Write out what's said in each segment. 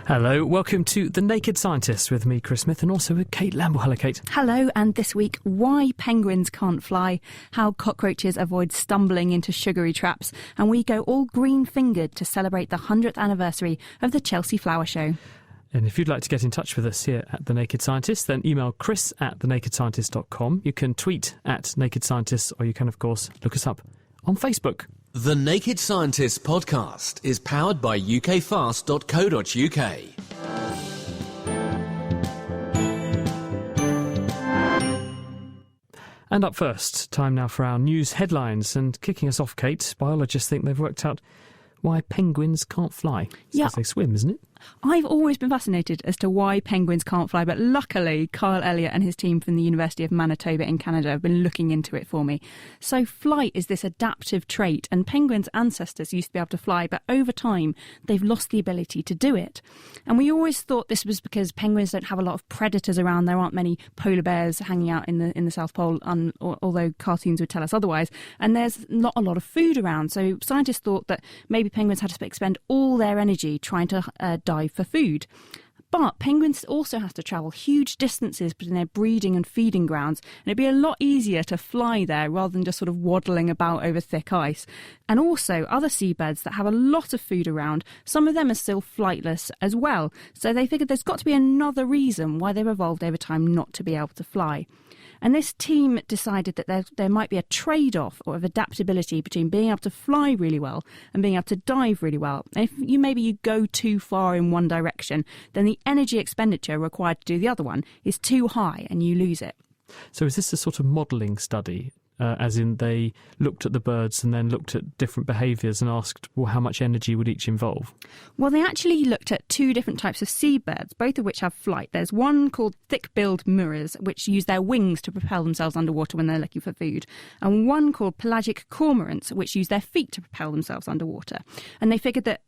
Hello, welcome to The Naked Scientist with me, Chris Smith, and also with Kate Lamble. Hello, Kate. Hello, and this week, why penguins can't fly, how cockroaches avoid stumbling into sugary traps, and we go all green-fingered to celebrate the 100th anniversary of the Chelsea Flower Show. And if you'd like to get in touch with us here at The Naked Scientist, then email chris@thenakedscientist.com. You can tweet at Naked Scientist, or you can, of course, look us up on Facebook. The Naked Scientist podcast is powered by ukfast.co.uk. And up first, time now for our news headlines. And kicking us off, Kate, biologists think they've worked out why penguins can't fly. It's because they swim, isn't it? I've always been fascinated as to why penguins can't fly, but luckily Kyle Elliott and his team from the University of Manitoba in Canada have been looking into it for me. So flight is this adaptive trait, and penguins' ancestors used to be able to fly, but over time they've lost the ability to do it. And we always thought this was because penguins don't have a lot of predators around. There aren't many polar bears hanging out in the South Pole, although cartoons would tell us otherwise. And there's not a lot of food around, so scientists thought that maybe penguins had to expend all their energy trying to dive for food. But penguins also have to travel huge distances between their breeding and feeding grounds, and it'd be a lot easier to fly there rather than just sort of waddling about over thick ice. And also other seabirds that have a lot of food around, some of them are still flightless as well. So they figured there's got to be another reason why they've evolved over time not to be able to fly. And this team decided that there might be a trade-off of adaptability between being able to fly really well and being able to dive really well. And if you go too far in one direction, then the energy expenditure required to do the other one is too high and you lose it. So is this a sort of modelling study? As in they looked at the birds and then looked at different behaviours and asked, well, how much energy would each involve? Well, they actually looked at two different types of seabirds, both of which have flight. There's one called thick-billed murres, which use their wings to propel themselves underwater when they're looking for food, and one called pelagic cormorants, which use their feet to propel themselves underwater. And they figured that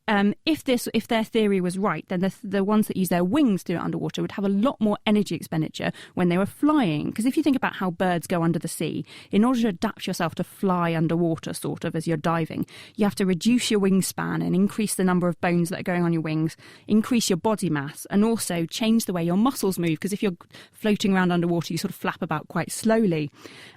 if their theory was right, then the ones that use their wings to do it underwater would have a lot more energy expenditure when they were flying. Because if you think about how birds go under the sea, in order to adapt yourself to fly underwater, sort of, as you're diving, you have to reduce your wingspan and increase the number of bones that are going on your wings, increase your body mass, and also change the way your muscles move, because if you're floating around underwater, you sort of flap about quite slowly.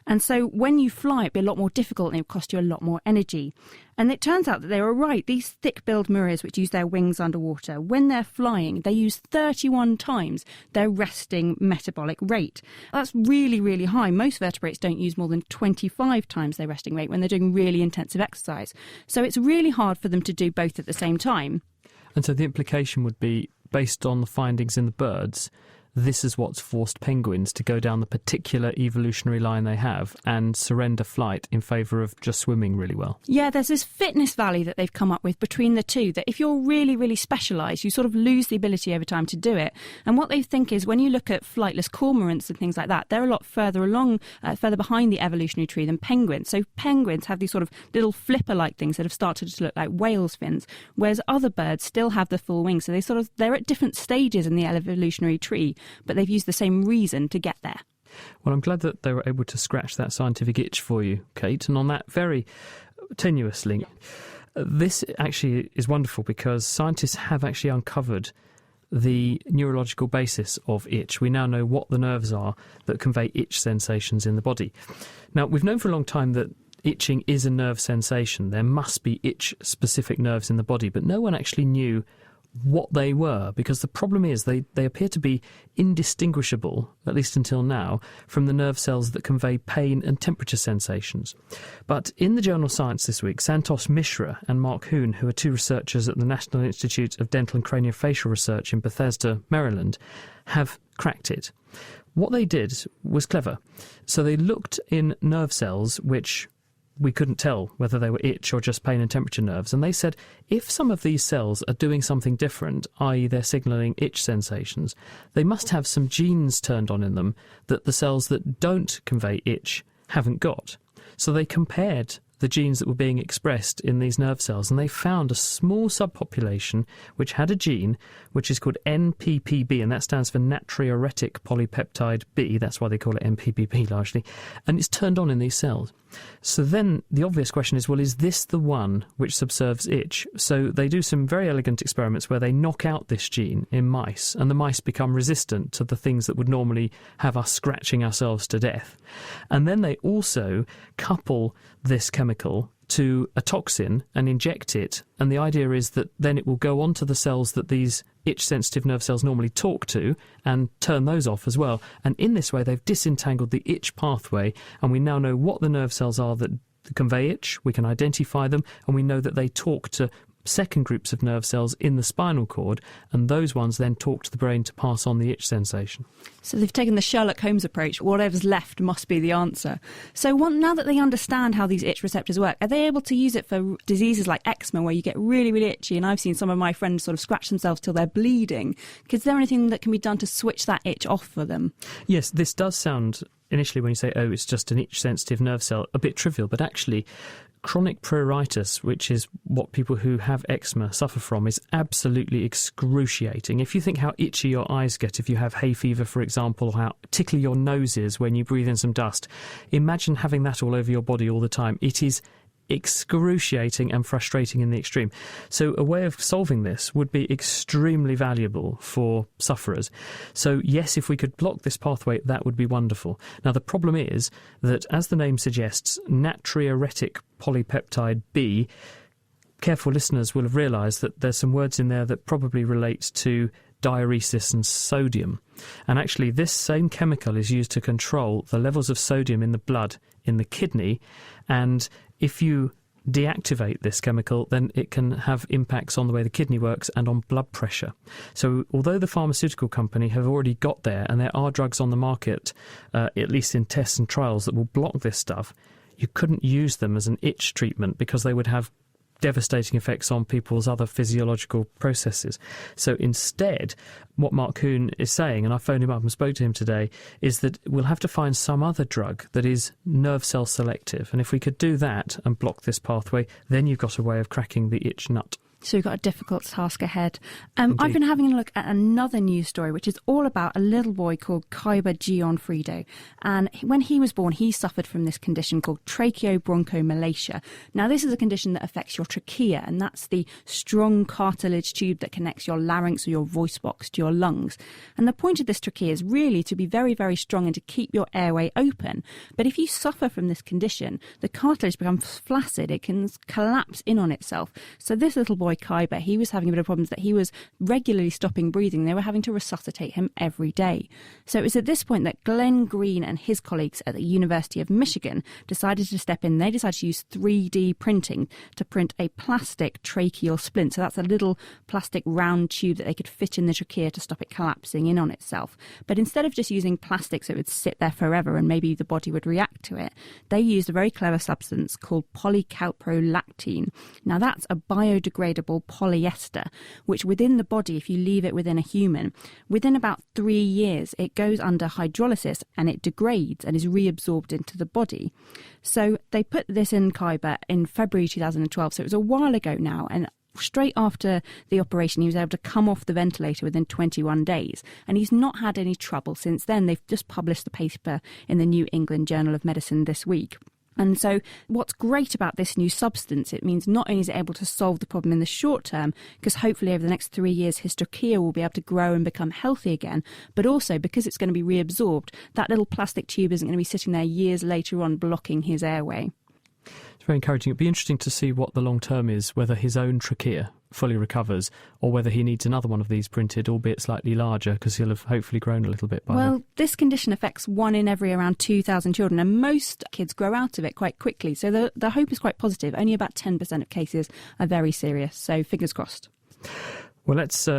And so when you fly, it'd be a lot more difficult and it would cost you a lot more energy. And it turns out that they were right. These thick-billed murres, which use their wings underwater, when they're flying, they use 31 times their resting metabolic rate. That's really, really high. Most vertebrates don't use more than 25 times their resting rate when they're doing really intensive exercise. So it's really hard for them to do both at the same time. And so the implication would be, based on the findings in the birds, this is what's forced penguins to go down the particular evolutionary line they have and surrender flight in favour of just swimming really well. Yeah, there's this fitness valley that they've come up with between the two, that if you're really, really specialised, you sort of lose the ability over time to do it. And what they think is when you look at flightless cormorants and things like that, they're a lot further along, further behind the evolutionary tree than penguins. So penguins have these sort of little flipper-like things that have started to look like whales' fins, whereas other birds still have the full wings. So they're at different stages in the evolutionary tree, but they've used the same reason to get there. Well, I'm glad that they were able to scratch that scientific itch for you, Kate. And on that very tenuous link, this actually is wonderful because scientists have actually uncovered the neurological basis of itch. We now know what the nerves are that convey itch sensations in the body. Now, we've known for a long time that itching is a nerve sensation. There must be itch-specific nerves in the body, but no one actually knew what they were, because the problem is they appear to be indistinguishable, at least until now, from the nerve cells that convey pain and temperature sensations. But in the journal Science this week, Santosh Mishra and Mark Hoon, who are two researchers at the National Institute of Dental and Craniofacial Research in Bethesda, Maryland, have cracked it. What they did was clever. So they looked in nerve cells which we couldn't tell whether they were itch or just pain and temperature nerves. And they said if some of these cells are doing something different, i.e. they're signalling itch sensations, they must have some genes turned on in them that the cells that don't convey itch haven't got. So they compared the genes that were being expressed in these nerve cells, and they found a small subpopulation which had a gene which is called NPPB, and that stands for natriuretic polypeptide B. That's why they call it NPPB largely, and it's turned on in these cells. So then the obvious question is, well, is this the one which subserves itch? So they do some very elegant experiments where they knock out this gene in mice, and the mice become resistant to the things that would normally have us scratching ourselves to death. And then they also couple this chemical to a toxin and inject it, and the idea is that then it will go onto the cells that these itch-sensitive nerve cells normally talk to and turn those off as well. And in this way, they've disentangled the itch pathway, and we now know what the nerve cells are that convey itch, we can identify them, and we know that they talk to second groups of nerve cells in the spinal cord, and those ones then talk to the brain to pass on the itch sensation. So they've taken the Sherlock Holmes approach. Whatever's left must be the answer. So now that they understand how these itch receptors work, are they able to use it for diseases like eczema, where you get really, really itchy? And I've seen some of my friends sort of scratch themselves till they're bleeding. Is there anything that can be done to switch that itch off for them? Yes, this does sound, initially when you say, oh, it's just an itch-sensitive nerve cell, a bit trivial, but actually chronic pruritus, which is what people who have eczema suffer from, is absolutely excruciating. If you think how itchy your eyes get if you have hay fever, for example, or how tickly your nose is when you breathe in some dust, imagine having that all over your body all the time. It is excruciating and frustrating in the extreme. So a way of solving this would be extremely valuable for sufferers. So yes, if we could block this pathway, that would be wonderful. Now the problem is that, as the name suggests, natriuretic polypeptide B, careful listeners will have realised that there's some words in there that probably relate to diuresis and sodium. And actually this same chemical is used to control the levels of sodium in the blood in the kidney, and if you deactivate this chemical, then it can have impacts on the way the kidney works and on blood pressure. So although the pharmaceutical company have already got there, and there are drugs on the market, at least in tests and trials, that will block this stuff, you couldn't use them as an itch treatment because they would have devastating effects on people's other physiological processes. So instead, what Mark Kuhn is saying, and I phoned him up and spoke to him today, is that we'll have to find some other drug that is nerve cell selective. And if we could do that and block this pathway, then you've got a way of cracking the itch nut. So we've got a difficult task ahead. I've been having a look at another news story, which is all about a little boy called Kyber Gianfrido. And when he was born, he suffered from this condition called tracheobronchomalacia. Now, this is a condition that affects your trachea, and that's the strong cartilage tube that connects your larynx or your voice box to your lungs. And the point of this trachea is really to be very, very strong and to keep your airway open. But if you suffer from this condition, the cartilage becomes flaccid. It can collapse in on itself. So this little boy, Kyber, he was having a bit of problems that he was regularly stopping breathing. They were having to resuscitate him every day. So it was at this point that Glenn Green and his colleagues at the University of Michigan decided to step in. They decided to use 3D printing to print a plastic tracheal splint. So that's a little plastic round tube that they could fit in the trachea to stop it collapsing in on itself. But instead of just using plastic so it would sit there forever and maybe the body would react to it, they used a very clever substance called polycalprolactine. Now that's a biodegradable polyester, which within the body, if you leave it within a human, within about 3 years, it goes under hydrolysis and it degrades and is reabsorbed into the body. So they put this in Kyber in February 2012, so it was a while ago now, and straight after the operation, he was able to come off the ventilator within 21 days. And he's not had any trouble since then. They've just published the paper in the New England Journal of Medicine this week. And so what's great about this new substance, it means not only is it able to solve the problem in the short term, because hopefully over the next 3 years his trachea will be able to grow and become healthy again, but also because it's going to be reabsorbed, that little plastic tube isn't going to be sitting there years later on blocking his airway. It's very encouraging. It'd be interesting to see what the long term is, whether his own trachea fully recovers or whether he needs another one of these printed, albeit slightly larger, because he'll have hopefully grown a little bit by then. This condition affects 1 in every around 2,000 children, and most kids grow out of it quite quickly. So the hope is quite positive. Only about 10% of cases are very serious. So fingers crossed. Well, let's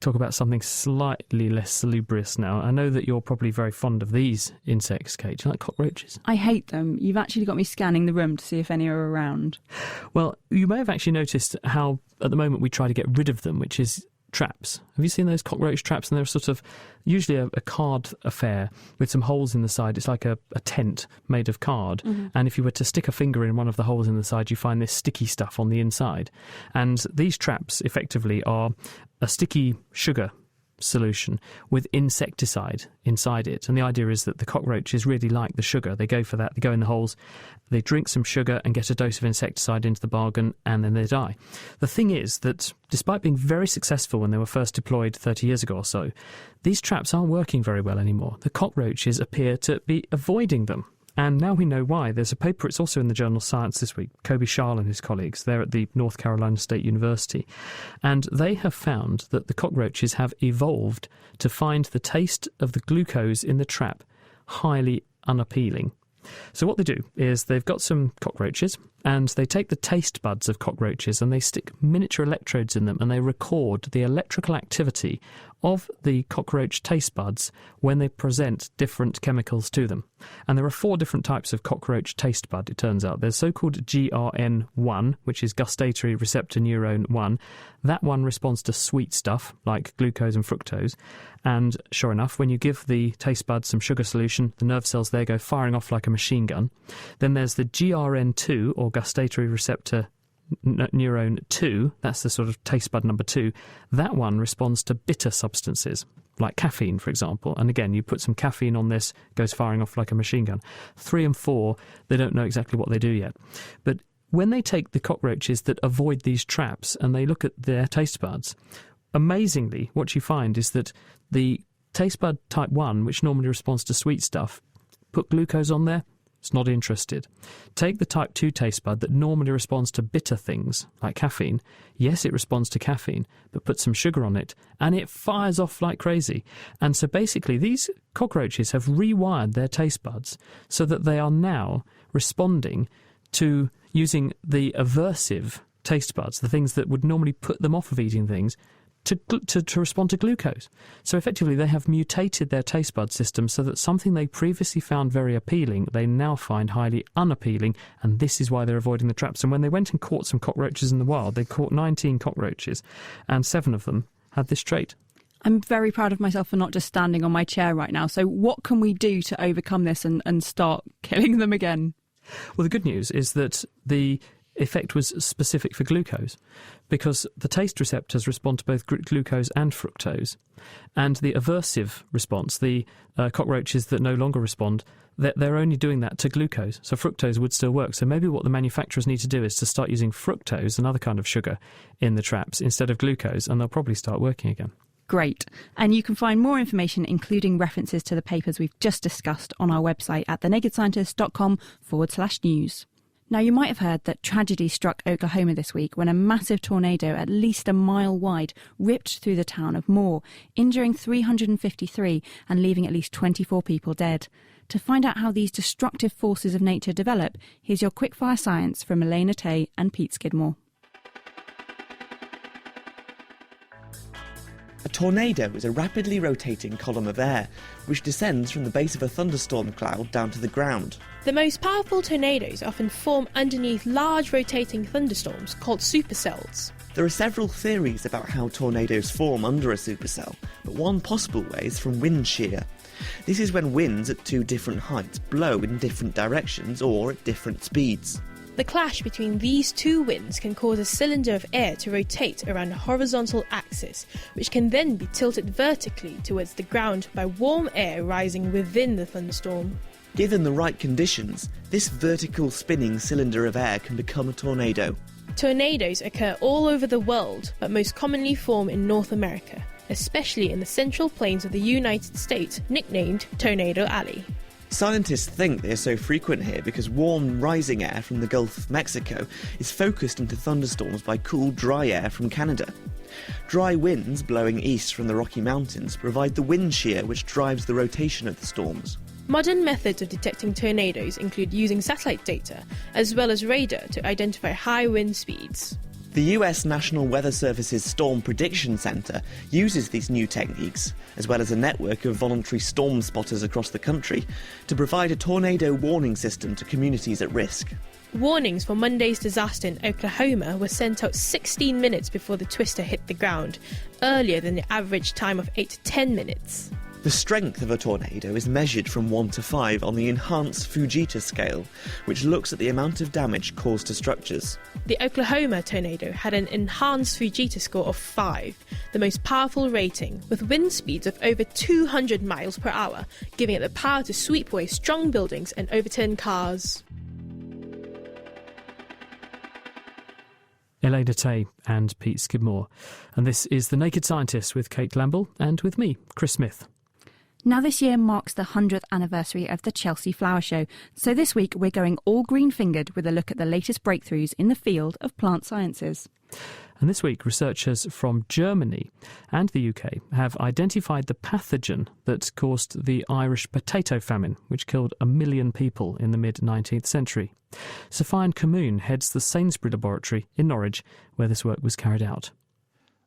talk about something slightly less salubrious now. I know that you're probably very fond of these insects, Kate. Do you like cockroaches? I hate them. You've actually got me scanning the room to see if any are around. Well, you may have actually noticed how at the moment we try to get rid of them, which is traps. Have you seen those cockroach traps? And they're sort of usually a card affair with some holes in the side. It's like a tent made of card. Mm-hmm. And if you were to stick a finger in one of the holes in the side, you find this sticky stuff on the inside. And these traps effectively are a sticky sugar solution with insecticide inside it. And the idea is that the cockroaches really like the sugar. They go for that. They go in the holes, they drink some sugar and get a dose of insecticide into the bargain, and then they die. The thing is that despite being very successful when they were first deployed 30 years ago or so, these traps aren't working very well anymore. The cockroaches appear to be avoiding them. And now we know why. There's a paper, it's also in the journal Science this week, Kobe Schall and his colleagues, they're at the North Carolina State University, and they have found that the cockroaches have evolved to find the taste of the glucose in the trap highly unappealing. So what they do is they've got some cockroaches and they take the taste buds of cockroaches and they stick miniature electrodes in them and they record the electrical activity of the cockroach taste buds when they present different chemicals to them. And there are 4 different types of cockroach taste bud, it turns out. There's so-called GRN1, which is gustatory receptor neuron 1. That one responds to sweet stuff like glucose and fructose. And sure enough, when you give the taste bud some sugar solution, the nerve cells there go firing off like a machine gun. Then there's the GRN2, or gustatory receptor neuron 2, that's the sort of taste bud number 2. That one responds to bitter substances, like caffeine, for example. And again, you put some caffeine on this, goes firing off like a machine gun. 3 and 4, they don't know exactly what they do yet. But when they take the cockroaches that avoid these traps and they look at their taste buds, amazingly, what you find is that the taste bud type 1, which normally responds to sweet stuff, put glucose on there, it's not interested. Take the type 2 taste bud that normally responds to bitter things, like caffeine. Yes, it responds to caffeine, but put some sugar on it, and it fires off like crazy. And so basically, these cockroaches have rewired their taste buds so that they are now responding to using the aversive taste buds, the things that would normally put them off of eating things, to respond to glucose. So effectively they have mutated their taste bud system so that something they previously found very appealing, they now find highly unappealing, and this is why they're avoiding the traps. And when they went and caught some cockroaches in the wild, they caught 19 cockroaches, and 7 of them had this trait. I'm very proud of myself for not just standing on my chair right now. So what can we do to overcome this and start killing them again? Well, the good news is that the effect was specific for glucose, because the taste receptors respond to both glucose and fructose, and the aversive response, the cockroaches that no longer respond, they're only doing that to glucose, so fructose would still work. So maybe what the manufacturers need to do is to start using fructose, another kind of sugar, in the traps instead of glucose, and they'll probably start working again. Great. And you can find more information, including references to the papers we've just discussed, on our website at thenakedscientist.com/news. Now, you might have heard that tragedy struck Oklahoma this week when a massive tornado at least a mile wide ripped through the town of Moore, injuring 353 and leaving at least 24 people dead. To find out how these destructive forces of nature develop, here's your quickfire science from Elena Tay and Pete Skidmore. A tornado is a rapidly rotating column of air, which descends from the base of a thunderstorm cloud down to the ground. The most powerful tornadoes often form underneath large rotating thunderstorms called supercells. There are several theories about how tornadoes form under a supercell, but one possible way is from wind shear. This is when winds at 2 different heights blow in different directions or at different speeds. The clash between these 2 winds can cause a cylinder of air to rotate around a horizontal axis, which can then be tilted vertically towards the ground by warm air rising within the thunderstorm. Given the right conditions, this vertical spinning cylinder of air can become a tornado. Tornadoes occur all over the world, but most commonly form in North America, especially in the central plains of the United States, nicknamed Tornado Alley. Scientists think they are so frequent here because warm, rising air from the Gulf of Mexico is focused into thunderstorms by cool, dry air from Canada. Dry winds blowing east from the Rocky Mountains provide the wind shear which drives the rotation of the storms. Modern methods of detecting tornadoes include using satellite data, as well as radar to identify high wind speeds. The US National Weather Service's Storm Prediction Center uses these new techniques, as well as a network of voluntary storm spotters across the country, to provide a tornado warning system to communities at risk. Warnings for Monday's disaster in Oklahoma were sent out 16 minutes before the twister hit the ground, earlier than the average time of 8 to 10 minutes. The strength of a tornado is measured from 1 to 5 on the enhanced Fujita scale, which looks at the amount of damage caused to structures. The Oklahoma tornado had an enhanced Fujita score of 5, the most powerful rating, with wind speeds of over 200 miles per hour, giving it the power to sweep away strong buildings and overturn cars. Elena Tay and Pete Skidmore. And this is The Naked Scientist with Kate Lamble and with me, Chris Smith. Now, this year marks the 100th anniversary of the Chelsea Flower Show. So this week, we're going all green-fingered with a look at the latest breakthroughs in the field of plant sciences. And this week, researchers from Germany and the UK have identified the pathogen that caused the Irish potato famine, which killed 1 million people in the mid-19th century. Sofiane Kamoun heads the Sainsbury Laboratory in Norwich, where this work was carried out.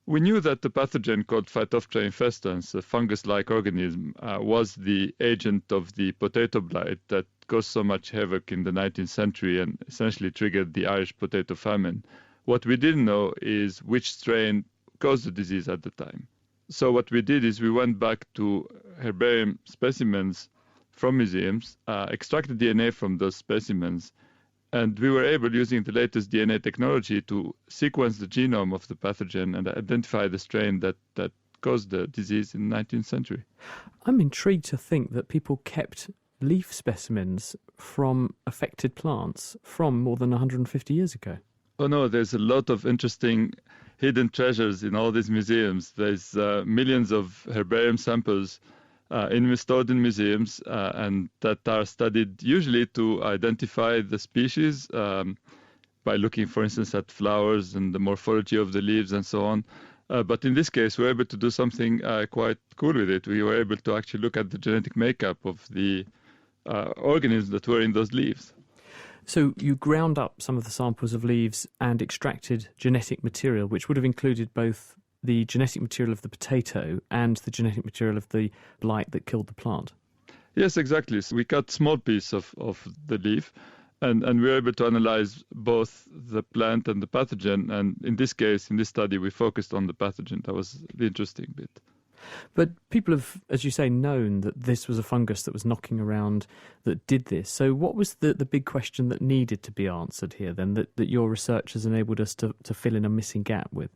We knew that the pathogen called Phytophthora infestans, a fungus-like organism, was the agent of the potato blight that caused so much havoc in the 19th century and essentially triggered the Irish potato famine. What we didn't know is which strain caused the disease at the time. So what we did is we went back to herbarium specimens from museums, extracted DNA from those specimens, and we were able, using the latest DNA technology, to sequence the genome of the pathogen and identify the strain that caused the disease in the 19th century. I'm intrigued to think that people kept leaf specimens from affected plants from more than 150 years ago. Oh no, there's a lot of interesting hidden treasures in all these museums. There's millions of herbarium samples stored in museums and that are studied usually to identify the species by looking, for instance, at flowers and the morphology of the leaves and so on. But in this case, we're able to do something quite cool with it. We were able to actually look at the genetic makeup of the organisms that were in those leaves. So you ground up some of the samples of leaves and extracted genetic material, which would have included both the genetic material of the potato and the genetic material of the blight that killed the plant. Yes, exactly. So we cut small piece of the leaf and we were able to analyze both the plant and the pathogen. And in this case, in this study, we focused on the pathogen. That was the interesting bit. But people have, as you say, known that this was a fungus that was knocking around that did this. So what was the big question that needed to be answered here then, that your research has enabled us to fill in a missing gap with?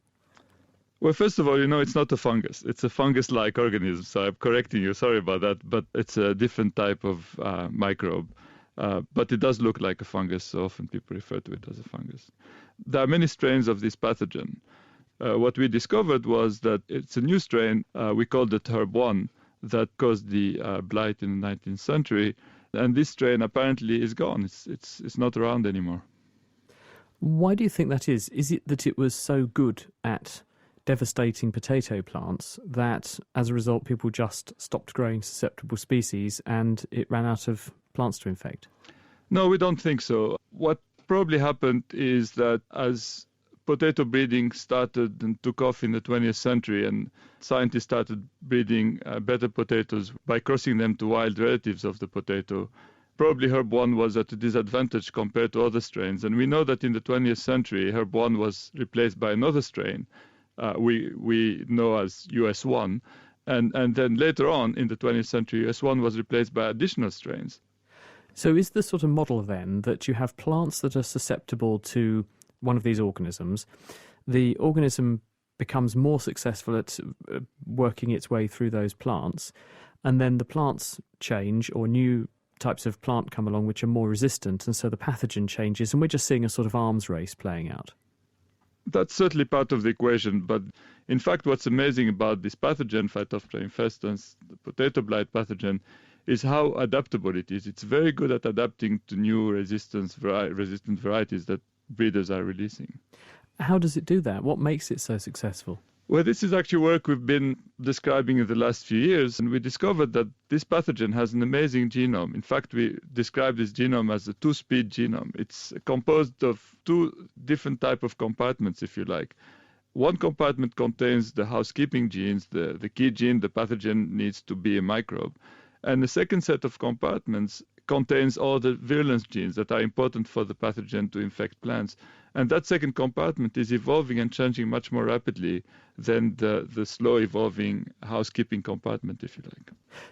Well, first of all, it's not a fungus. It's a fungus-like organism. So I'm correcting you. Sorry about that. But it's a different type of microbe. But it does look like a fungus. So often people refer to it as a fungus. There are many strains of this pathogen. What we discovered was that it's a new strain. We called it Herb1 that caused the blight in the 19th century. And this strain apparently is gone. It's not around anymore. Why do you think that is? Is it that it was so good at devastating potato plants that as a result people just stopped growing susceptible species and it ran out of plants to infect? No, we don't think so. What probably happened is that as potato breeding started and took off in the 20th century and scientists started breeding better potatoes by crossing them to wild relatives of the potato, probably Herb1 was at a disadvantage compared to other strains. And we know that in the 20th century, Herb1 was replaced by another strain we know as US1. And then later on in the 20th century, US1 was replaced by additional strains. So is the sort of model then that you have plants that are susceptible to one of these organisms, the organism becomes more successful at working its way through those plants, and then the plants change or new types of plant come along which are more resistant, and so the pathogen changes, and we're just seeing a sort of arms race playing out? That's certainly part of the equation, but in fact what's amazing about this pathogen, Phytophthora infestans, the potato blight pathogen, is how adaptable it is. It's very good at adapting to new resistant varieties that breeders are releasing. How does it do that? What makes it so successful? Well, this is actually work we've been describing in the last few years, and we discovered that this pathogen has an amazing genome. In fact, we describe this genome as a two-speed genome. It's composed of two different type of compartments, if you like. One compartment contains the housekeeping genes, the key gene the pathogen needs to be a microbe. And the second set of compartments contains all the virulence genes that are important for the pathogen to infect plants. And that second compartment is evolving and changing much more rapidly than the slow evolving housekeeping compartment, if you like.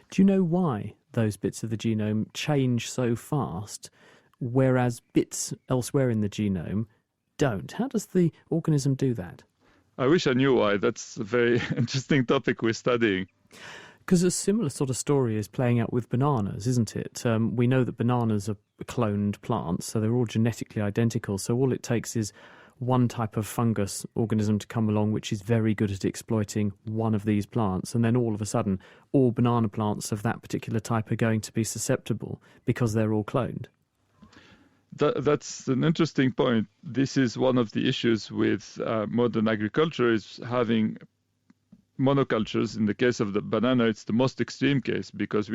Do you know why those bits of the genome change so fast, whereas bits elsewhere in the genome don't? How does the organism do that? I wish I knew why. That's a very interesting topic we're studying. Because a similar sort of story is playing out with bananas, isn't it? We know that bananas are cloned plants, so they're all genetically identical. So all it takes is one type of fungus organism to come along which is very good at exploiting one of these plants, and then all of a sudden all banana plants of that particular type are going to be susceptible because they're all cloned. That's an interesting point. This is one of the issues with modern agriculture, is having monocultures. In the case of the banana, it's the most extreme case because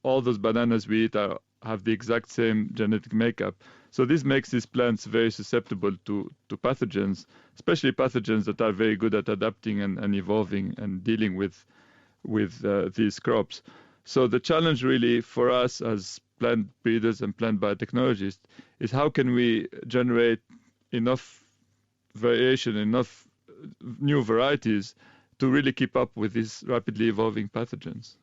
all those bananas we eat have the exact same genetic makeup. So this makes these plants very susceptible to pathogens, especially pathogens that are very good at adapting and evolving and dealing with these crops. So the challenge really for us as plant breeders and plant biotechnologists is how can we generate enough variation, enough new varieties to really keep up with these rapidly evolving pathogens.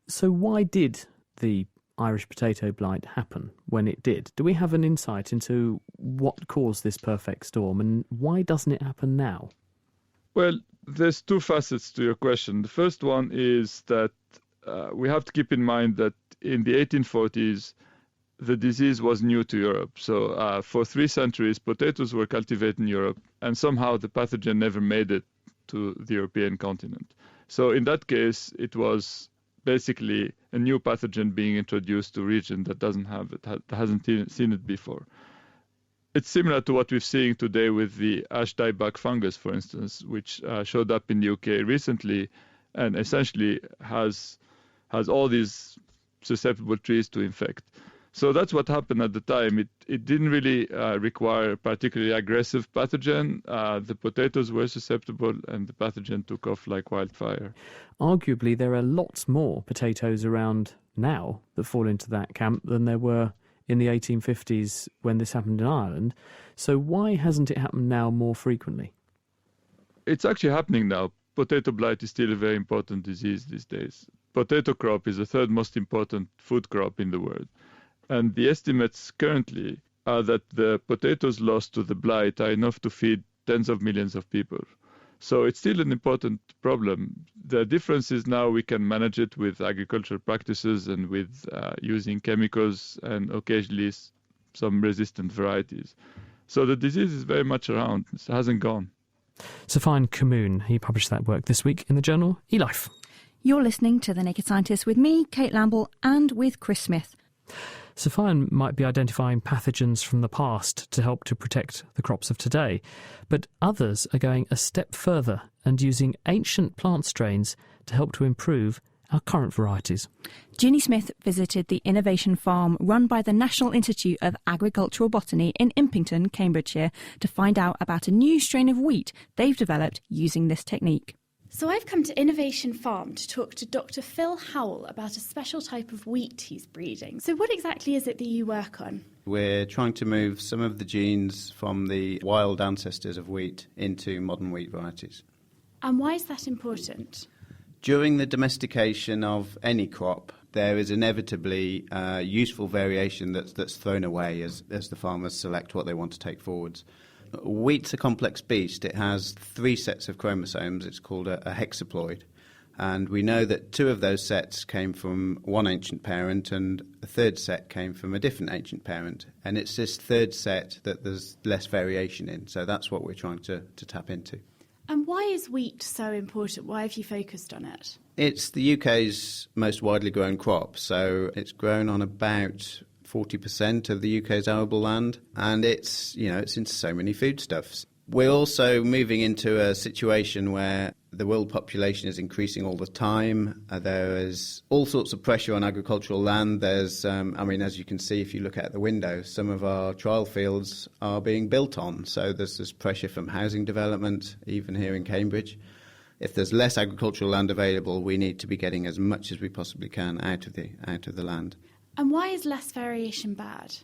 So why did the Irish potato blight happen when it did? Do we have an insight into what caused this perfect storm, and why doesn't it happen now? Well, there's two facets to your question. The first one is that we have to keep in mind that in the 1840s, the disease was new to Europe. So for 3 centuries, potatoes were cultivated in Europe, and somehow the pathogen never made it to the European continent. So in that case, it was basically a new pathogen being introduced to a region that doesn't have it, that hasn't seen it before. It's similar to what we're seeing today with the ash dieback fungus, for instance, which showed up in the UK recently and essentially has all these susceptible trees to infect. So that's what happened at the time. It didn't really require a particularly aggressive pathogen. The potatoes were susceptible and the pathogen took off like wildfire. Arguably, there are lots more potatoes around now that fall into that camp than there were in the 1850s when this happened in Ireland. So why hasn't it happened now more frequently? It's actually happening now. Potato blight is still a very important disease these days. Potato crop is the third most important food crop in the world. And the estimates currently are that the potatoes lost to the blight are enough to feed tens of millions of people. So it's still an important problem. The difference is now we can manage it with agricultural practices and with using chemicals and occasionally some resistant varieties. So the disease is very much around. It hasn't gone. Safine Kamoun, he published that work this week in the journal eLife. You're listening to The Naked Scientist with me, Kate Lamble, and with Chris Smith. Safine might be identifying pathogens from the past to help to protect the crops of today, but others are going a step further and using ancient plant strains to help to improve our current varieties. Ginny Smith visited the innovation farm run by the National Institute of Agricultural Botany in Impington, Cambridgeshire, to find out about a new strain of wheat they've developed using this technique. So I've come to Innovation Farm to talk to Dr. Phil Howell about a special type of wheat he's breeding. So what exactly is it that you work on? We're trying to move some of the genes from the wild ancestors of wheat into modern wheat varieties. And why is that important? During the domestication of any crop, there is inevitably useful variation that's thrown away as the farmers select what they want to take forwards. Wheat's a complex beast. It has 3 sets of chromosomes. It's called a hexaploid. And we know that 2 of those sets came from one ancient parent and a 3rd set came from a different ancient parent. And it's this 3rd set that there's less variation in. So that's what we're trying to tap into. And why is wheat so important? Why have you focused on it? It's the UK's most widely grown crop. So it's grown on about 40% of the UK's arable land, and it's in so many foodstuffs. We're also moving into a situation where the world population is increasing all the time. There is all sorts of pressure on agricultural land. There's, as you can see if you look out the window, some of our trial fields are being built on. So there's this pressure from housing development, even here in Cambridge. If there's less agricultural land available, we need to be getting as much as we possibly can out of the land. And why is less variation bad?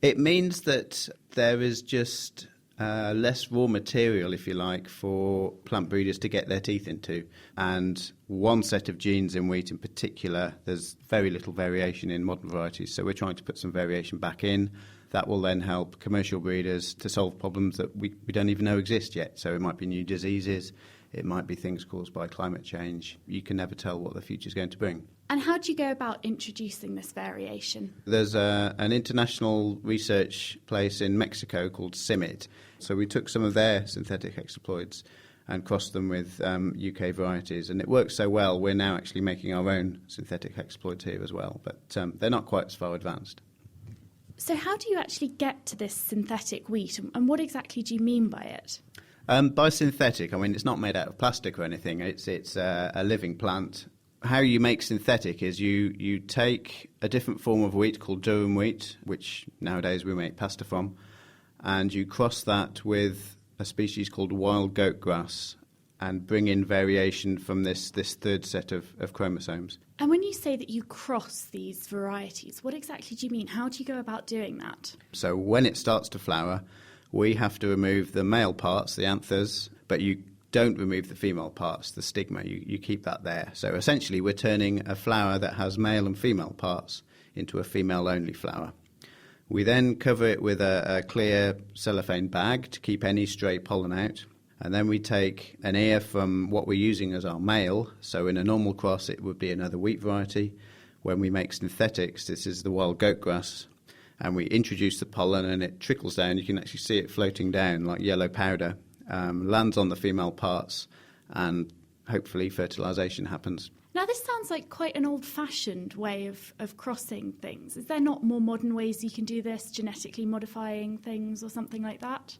It means that there is just less raw material, if you like, for plant breeders to get their teeth into. And one set of genes in wheat in particular, there's very little variation in modern varieties. So we're trying to put some variation back in. That will then help commercial breeders to solve problems that we don't even know exist yet. So it might be new diseases. It might be things caused by climate change. You can never tell what the future is going to bring. And how do you go about introducing this variation? There's an international research place in Mexico called CIMMYT. So we took some of their synthetic hexaploids and crossed them with UK varieties. And it works so well, we're now actually making our own synthetic hexaploids here as well. But they're not quite as far advanced. So how do you actually get to this synthetic wheat, and what exactly do you mean by it? By synthetic, I mean it's not made out of plastic or anything. It's a living plant. How you make synthetic is you take a different form of wheat called durum wheat, which nowadays we make pasta from, and you cross that with a species called wild goat grass and bring in variation from this third set of chromosomes. And when you say that you cross these varieties, what exactly do you mean? How do you go about doing that? So when it starts to flower, we have to remove the male parts, the anthers, but you don't remove the female parts, the stigma. You keep that there. So essentially we're turning a flower that has male and female parts into a female-only flower. We then cover it with a clear cellophane bag to keep any stray pollen out. And then we take an ear from what we're using as our male. So in a normal cross, it would be another wheat variety. When we make synthetics, this is the wild goat grass. And we introduce the pollen and it trickles down. You can actually see it floating down like yellow powder, lands on the female parts, and hopefully fertilization happens. Now, this sounds like quite an old-fashioned way of crossing things. Is there not more modern ways you can do this, genetically modifying things or something like that?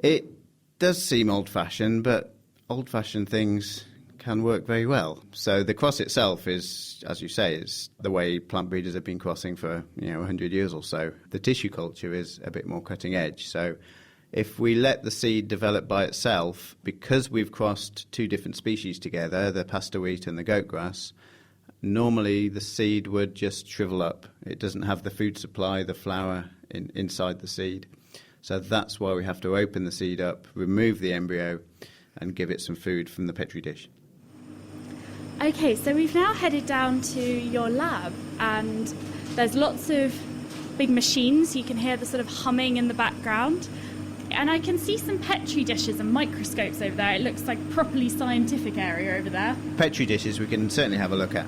It does seem old-fashioned, but old-fashioned things can work very well. So the cross itself is, as you say, is the way plant breeders have been crossing for 100 years or so. The tissue culture is a bit more cutting edge. So if we let the seed develop by itself, because we've crossed two different species together, the pasta wheat and the goat grass, normally the seed would just shrivel up. It doesn't have the food supply, the flour inside the seed. So that's why we have to open the seed up, remove the embryo, and give it some food from the Petri dish. Okay, so we've now headed down to your lab, and there's lots of big machines. You can hear the sort of humming in the background. And I can see some Petri dishes and microscopes over there. It looks like a properly scientific area over there. Petri dishes we can certainly have a look at.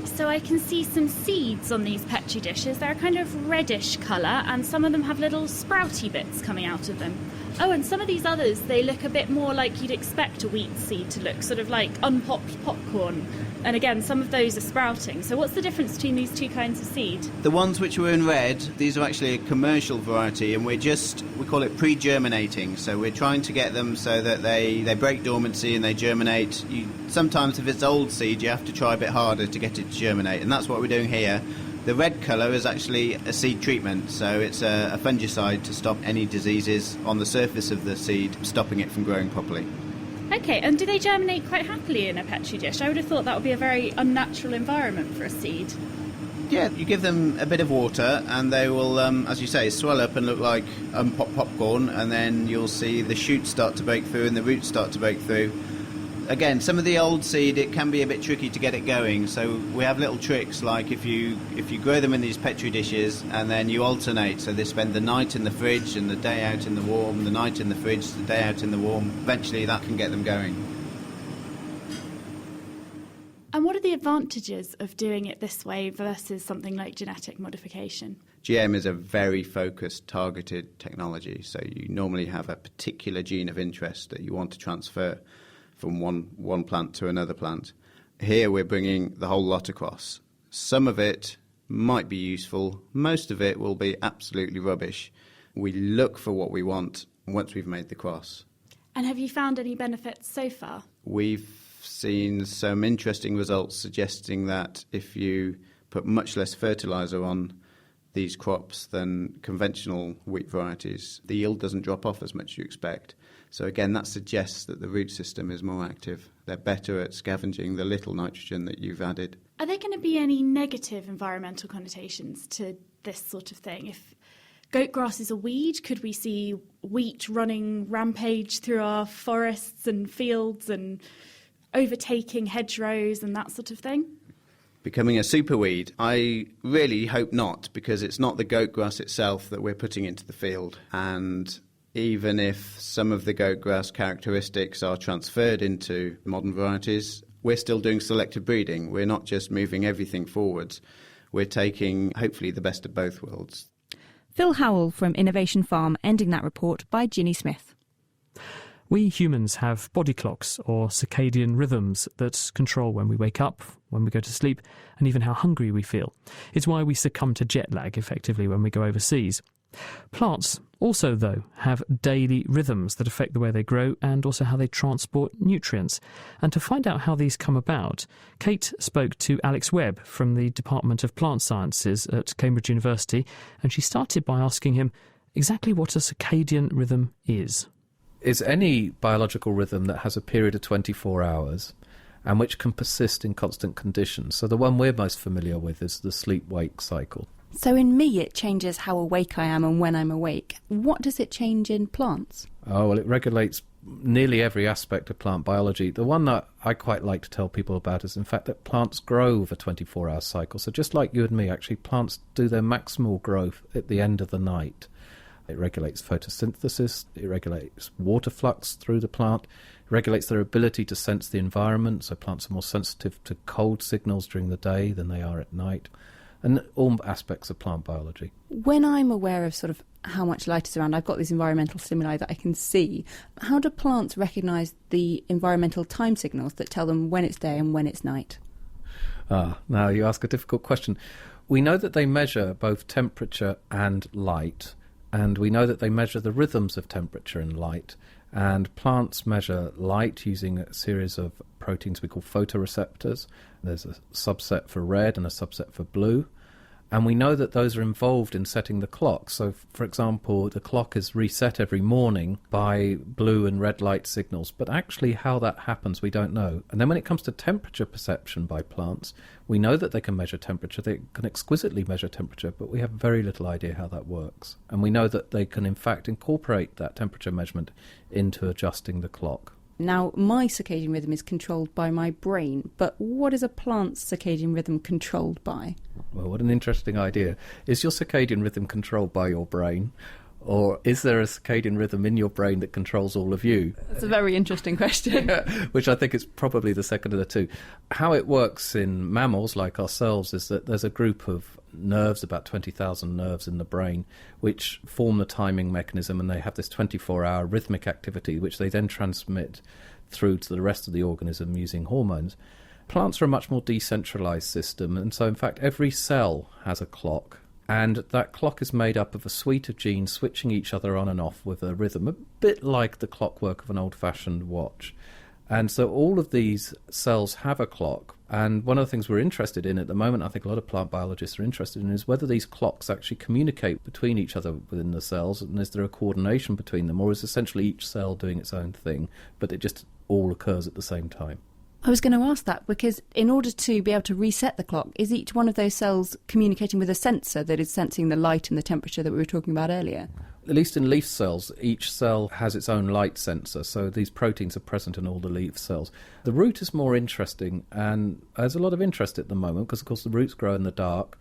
So I can see some seeds on these Petri dishes. They're a kind of reddish colour, and some of them have little sprouty bits coming out of them. Oh, and some of these others, they look a bit more like you'd expect a wheat seed to look, sort of like unpopped popcorn. And again, some of those are sprouting. So what's the difference between these two kinds of seed? The ones which were in red, these are actually a commercial variety, and we call it pre-germinating. So we're trying to get them so that they break dormancy and they germinate. Sometimes if it's old seed, you have to try a bit harder to get it to germinate, and that's what we're doing here. The red colour is actually a seed treatment, so it's a fungicide to stop any diseases on the surface of the seed, stopping it from growing properly. Okay, and do they germinate quite happily in a Petri dish? I would have thought that would be a very unnatural environment for a seed. Yeah, you give them a bit of water and they will, as you say, swell up and look like unpopped popcorn, and then you'll see the shoots start to break through and the roots start to break through. Again, some of the old seed, it can be a bit tricky to get it going, so we have little tricks like if you grow them in these Petri dishes and then you alternate, so they spend the night in the fridge and the day out in the warm, the night in the fridge, the day out in the warm, eventually that can get them going. And what are the advantages of doing it this way versus something like genetic modification? GM is a very focused, targeted technology, so you normally have a particular gene of interest that you want to transfer from one plant to another plant. Here we're bringing the whole lot across. Some of it might be useful, most of it will be absolutely rubbish. We look for what we want once we've made the cross. And have you found any benefits so far? We've seen some interesting results suggesting that if you put much less fertiliser on these crops than conventional wheat varieties, the yield doesn't drop off as much as you expect. So again, that suggests that the root system is more active. They're better at scavenging the little nitrogen that you've added. Are there going to be any negative environmental connotations to this sort of thing? If goat grass is a weed, could we see wheat running rampage through our forests and fields and overtaking hedgerows and that sort of thing? Becoming a superweed? I really hope not, because it's not the goat grass itself that we're putting into the field. And even if some of the goat grass characteristics are transferred into modern varieties, we're still doing selective breeding. We're not just moving everything forwards. We're taking, hopefully, the best of both worlds. Phil Howell from Innovation Farm, ending that report by Ginny Smith. We humans have body clocks or circadian rhythms that control when we wake up, when we go to sleep, and even how hungry we feel. It's why we succumb to jet lag effectively when we go overseas. Plants also, though, have daily rhythms that affect the way they grow and also how they transport nutrients. And to find out how these come about, Kate spoke to Alex Webb from the Department of Plant Sciences at Cambridge University, and she started by asking him exactly what a circadian rhythm is. Is any biological rhythm that has a period of 24 hours and which can persist in constant conditions. So the one we're most familiar with is the sleep-wake cycle. So in me it changes how awake I am and when I'm awake. What does it change in plants? Oh, well, it regulates nearly every aspect of plant biology. The one that I quite like to tell people about is, in fact, that plants grow over 24-hour cycles. So just like you and me, actually, plants do their maximal growth at the end of the night. It regulates photosynthesis, it regulates water flux through the plant, it regulates their ability to sense the environment, so plants are more sensitive to cold signals during the day than they are at night, and all aspects of plant biology. When I'm aware of sort of how much light is around, I've got these environmental stimuli that I can see. How do plants recognise the environmental time signals that tell them when it's day and when it's night? Now you ask a difficult question. We know that they measure both temperature and light, and we know that they measure the rhythms of temperature and light. And plants measure light using a series of proteins we call photoreceptors. There's a subset for red and a subset for blue. And we know that those are involved in setting the clock. So, for example, the clock is reset every morning by blue and red light signals. But actually how that happens, we don't know. And then when it comes to temperature perception by plants, we know that they can measure temperature. They can exquisitely measure temperature, but we have very little idea how that works. And we know that they can, in fact, incorporate that temperature measurement into adjusting the clock. Now, my circadian rhythm is controlled by my brain, but what is a plant's circadian rhythm controlled by? Well, what an interesting idea. Is your circadian rhythm controlled by your brain, or is there a circadian rhythm in your brain that controls all of you? That's a very interesting question. Which I think is probably the second of the two. How it works in mammals like ourselves is that there's a group of nerves, about 20,000 nerves in the brain, which form the timing mechanism, and they have this 24-hour rhythmic activity, which they then transmit through to the rest of the organism using hormones. Plants are a much more decentralized system, and so in fact every cell has a clock, and that clock is made up of a suite of genes switching each other on and off with a rhythm, a bit like the clockwork of an old-fashioned watch. And so all of these cells have a clock, and one of the things we're interested in at the moment, I think a lot of plant biologists are interested in, is whether these clocks actually communicate between each other within the cells, and is there a coordination between them, or is essentially each cell doing its own thing, but it just all occurs at the same time? I was going to ask that, because in order to be able to reset the clock, is each one of those cells communicating with a sensor that is sensing the light and the temperature that we were talking about earlier? At least in leaf cells, each cell has its own light sensor, so these proteins are present in all the leaf cells. The root is more interesting, and there's a lot of interest at the moment, because of course the roots grow in the dark,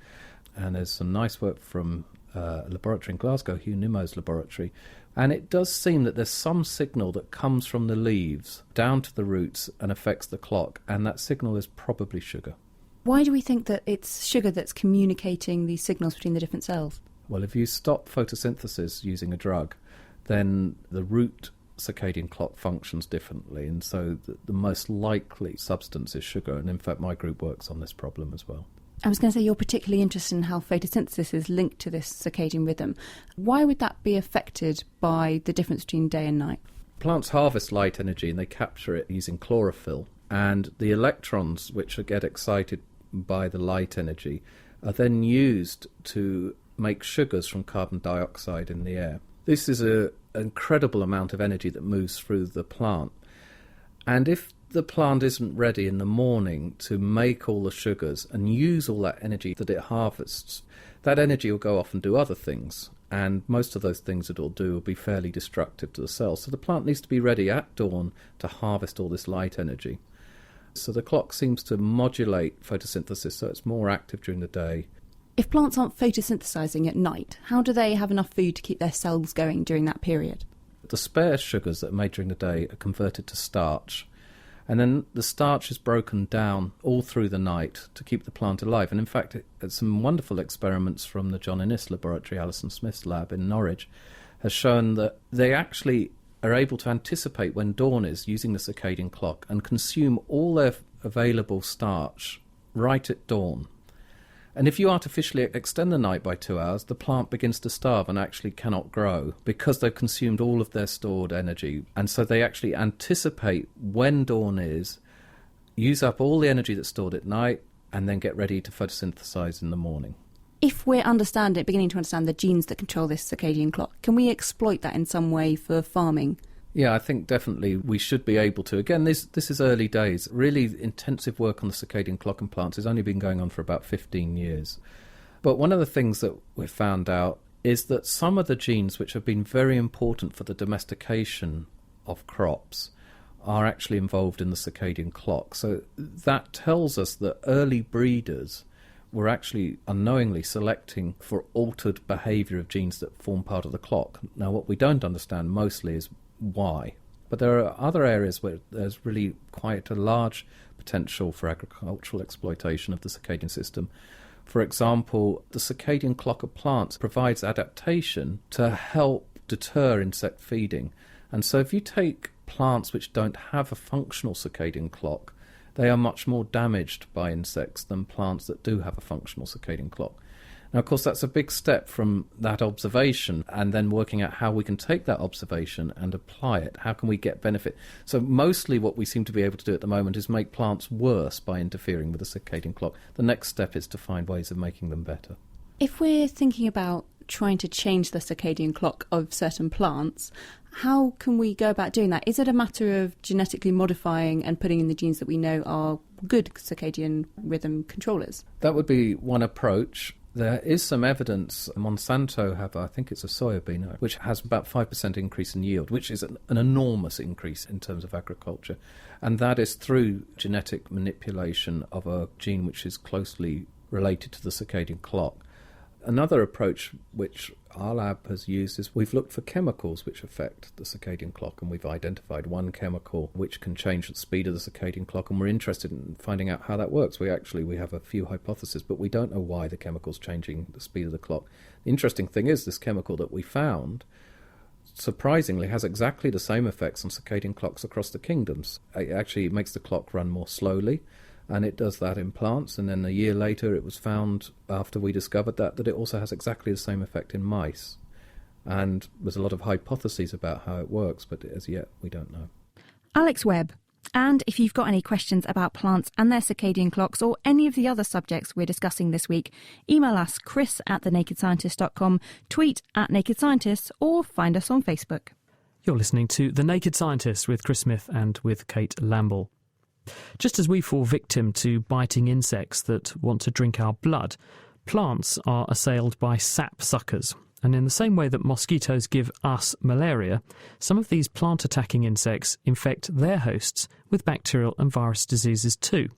and there's some nice work from a laboratory in Glasgow, Hugh Nimmo's laboratory, and it does seem that there's some signal that comes from the leaves down to the roots and affects the clock, and that signal is probably sugar. Why do we think that it's sugar that's communicating these signals between the different cells? Well, if you stop photosynthesis using a drug, then the root circadian clock functions differently, and so the most likely substance is sugar, and in fact my group works on this problem as well. I was going to say you're particularly interested in how photosynthesis is linked to this circadian rhythm. Why would that be affected by the difference between day and night? Plants harvest light energy and they capture it using chlorophyll. And the electrons, which get excited by the light energy, are then used to make sugars from carbon dioxide in the air. This is an incredible amount of energy that moves through the plant. And if the plant isn't ready in the morning to make all the sugars and use all that energy that it harvests, that energy will go off and do other things. And most of those things it will do will be fairly destructive to the cells. So the plant needs to be ready at dawn to harvest all this light energy. So the clock seems to modulate photosynthesis so it's more active during the day. If plants aren't photosynthesizing at night, how do they have enough food to keep their cells going during that period? The spare sugars that are made during the day are converted to starch. And then the starch is broken down all through the night to keep the plant alive. And in fact, some wonderful experiments from the John Innes laboratory, Alison Smith's lab in Norwich, has shown that they actually are able to anticipate when dawn is using the circadian clock and consume all their available starch right at dawn. And if you artificially extend the night by 2 hours, the plant begins to starve and actually cannot grow because they've consumed all of their stored energy. And so they actually anticipate when dawn is, use up all the energy that's stored at night, and then get ready to photosynthesize in the morning. If we're beginning to understand the genes that control this circadian clock, can we exploit that in some way for farming? Yeah, I think definitely we should be able to. Again, this is early days. Really intensive work on the circadian clock in plants has only been going on for about 15 years. But one of the things that we've found out is that some of the genes which have been very important for the domestication of crops are actually involved in the circadian clock. So that tells us that early breeders were actually unknowingly selecting for altered behaviour of genes that form part of the clock. Now, what we don't understand mostly is why. But there are other areas where there's really quite a large potential for agricultural exploitation of the circadian system. For example, the circadian clock of plants provides adaptation to help deter insect feeding. And so if you take plants which don't have a functional circadian clock, they are much more damaged by insects than plants that do have a functional circadian clock. Now, of course, that's a big step from that observation and then working out how we can take that observation and apply it. How can we get benefit? So mostly what we seem to be able to do at the moment is make plants worse by interfering with the circadian clock. The next step is to find ways of making them better. If we're thinking about trying to change the circadian clock of certain plants, how can we go about doing that? Is it a matter of genetically modifying and putting in the genes that we know are good circadian rhythm controllers? That would be one approach. There is some evidence. Monsanto have, I think it's a soya bean, which has about 5% increase in yield, which is an enormous increase in terms of agriculture. And that is through genetic manipulation of a gene which is closely related to the circadian clock. Another approach which our lab has used is we've looked for chemicals which affect the circadian clock, and we've identified one chemical which can change the speed of the circadian clock, and we're interested in finding out how that works. We have a few hypotheses, but we don't know why the chemical's changing the speed of the clock. The interesting thing is this chemical that we found surprisingly has exactly the same effects on circadian clocks across the kingdoms. It actually makes the clock run more slowly, and it does that in plants, and then a year later it was found, after we discovered that it also has exactly the same effect in mice. And there's a lot of hypotheses about how it works, but as yet we don't know. Alex Webb. And if you've got any questions about plants and their circadian clocks or any of the other subjects we're discussing this week, email us chris@thenakedscientist.com, tweet @nakedscientists, or find us on Facebook. You're listening to The Naked Scientist with Chris Smith and with Kate Lamble. Just as we fall victim to biting insects that want to drink our blood, plants are assailed by sap suckers. And in the same way that mosquitoes give us malaria, some of these plant-attacking insects infect their hosts with bacterial and virus diseases too.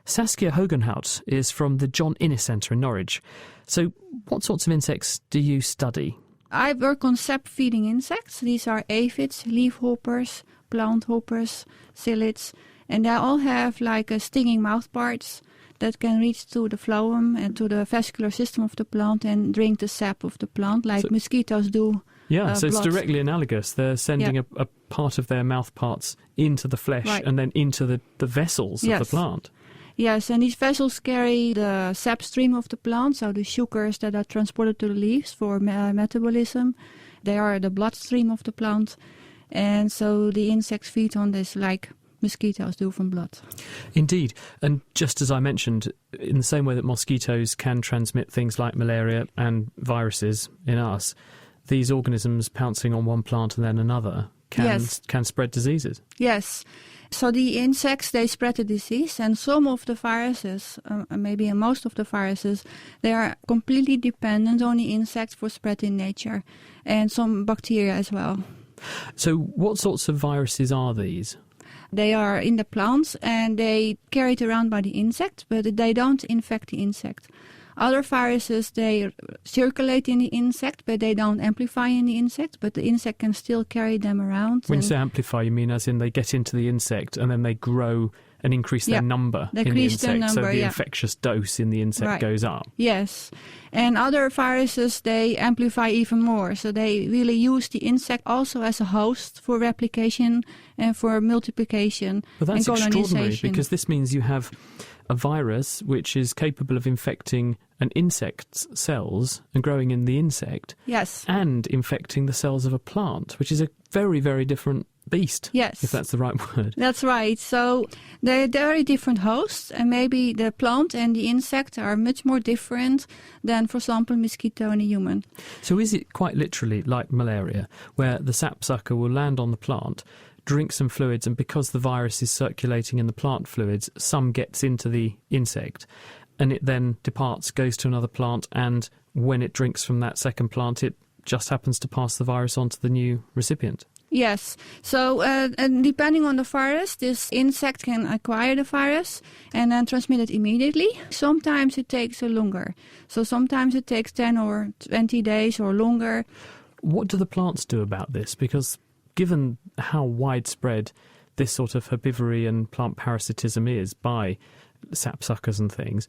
Saskia Hogenhout is from the John Innes Centre in Norwich. So what sorts of insects do you study? I work on sap-feeding insects. These are aphids, leafhoppers, plant hoppers, psyllids, and they all have like a stinging mouthparts that can reach to the phloem and to the vascular system of the plant and drink the sap of the plant, like mosquitoes do. Yeah, so it's blood. directly analogous. They're sending a part of their mouth parts into the flesh and then into the vessels of the plant. Yes, and these vessels carry the sap stream of the plant, so the sugars that are transported to the leaves for metabolism. They are the bloodstream of the plant, and so the insects feed on this like mosquitoes do from blood. Indeed, and just as I mentioned, in the same way that mosquitoes can transmit things like malaria and viruses in us, these organisms pouncing on one plant and then another can spread diseases. Yes. So the insects, they spread the disease, and some of the viruses, maybe most of the viruses, they are completely dependent on the insects for spread in nature, and some bacteria as well. So what sorts of viruses are these? They are in the plants and they carry it around by the insect, but they don't infect the insect. Other viruses, they circulate in the insect, but they don't amplify in the insect, but the insect can still carry them around. When you say amplify, you mean as in they get into the insect and then they grow and increase their number in the insect, so the infectious dose in the insect goes up. Yes, and other viruses, they amplify even more, so they really use the insect also as a host for replication and for multiplication and colonization. Well, that's extraordinary, because this means you have a virus which is capable of infecting an insect's cells and growing in the insect, and infecting the cells of a plant, which is a very, very different beast, if that's the right word. That's right. So they're very different hosts, and maybe the plant and the insect are much more different than, for example, mosquito and a human. So is it quite literally like malaria, where the sapsucker will land on the plant, drink some fluids, and because the virus is circulating in the plant fluids, some gets into the insect, and it then departs, goes to another plant, and when it drinks from that second plant, it just happens to pass the virus on to the new recipient? Yes. So and depending on the virus, this insect can acquire the virus and then transmit it immediately. Sometimes it takes longer. So sometimes it takes 10 or 20 days or longer. What do the plants do about this? Because given how widespread this sort of herbivory and plant parasitism is by sapsuckers and things,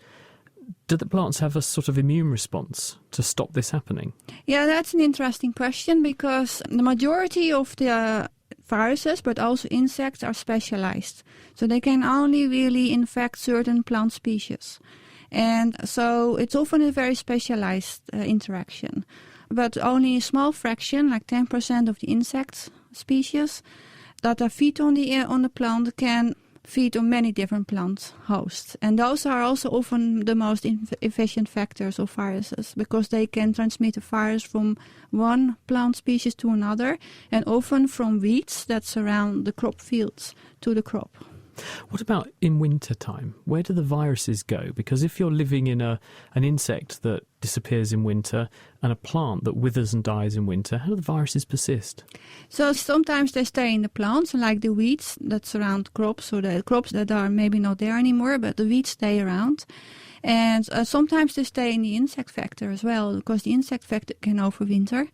do the plants have a sort of immune response to stop this happening? Yeah, that's an interesting question, because the majority of the viruses, but also insects, are specialized. So they can only really infect certain plant species. And so it's often a very specialized interaction. But only a small fraction, like 10% of the insect species that are feed on the plant, can feed on many different plant hosts. And those are also often the most efficient vectors of viruses, because they can transmit a virus from one plant species to another, and often from weeds that surround the crop fields to the crop. What about in winter time? Where do the viruses go? Because if you're living in an insect that disappears in winter and a plant that withers and dies in winter, how do the viruses persist? So sometimes they stay in the plants, like the weeds that surround crops, or the crops that are maybe not there anymore, but the weeds stay around. And sometimes they stay in the insect vector as well, because the insect vector can overwinter.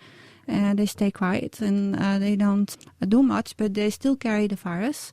And they stay quiet and they don't do much, but they still carry the virus.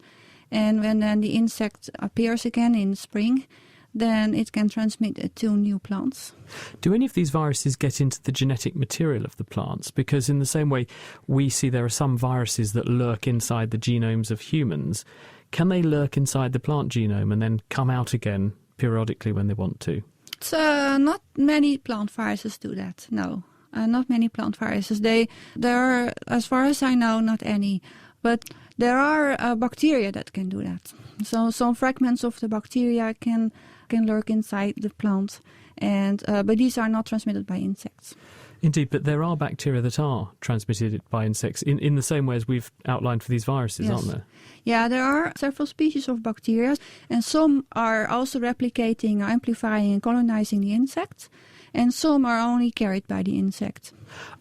And when then the insect appears again in spring, then it can transmit it to new plants. Do any of these viruses get into the genetic material of the plants? Because in the same way we see there are some viruses that lurk inside the genomes of humans, can they lurk inside the plant genome and then come out again periodically when they want to? So not many plant viruses do that, no. Not many plant viruses. There are, as far as I know, not any. But there are bacteria that can do that. So some fragments of the bacteria can lurk inside the plant, and but these are not transmitted by insects. Indeed, but there are bacteria that are transmitted by insects in the same way as we've outlined for these viruses, aren't there? Yeah, there are several species of bacteria, and some are also replicating, amplifying and colonizing the insect, and some are only carried by the insect.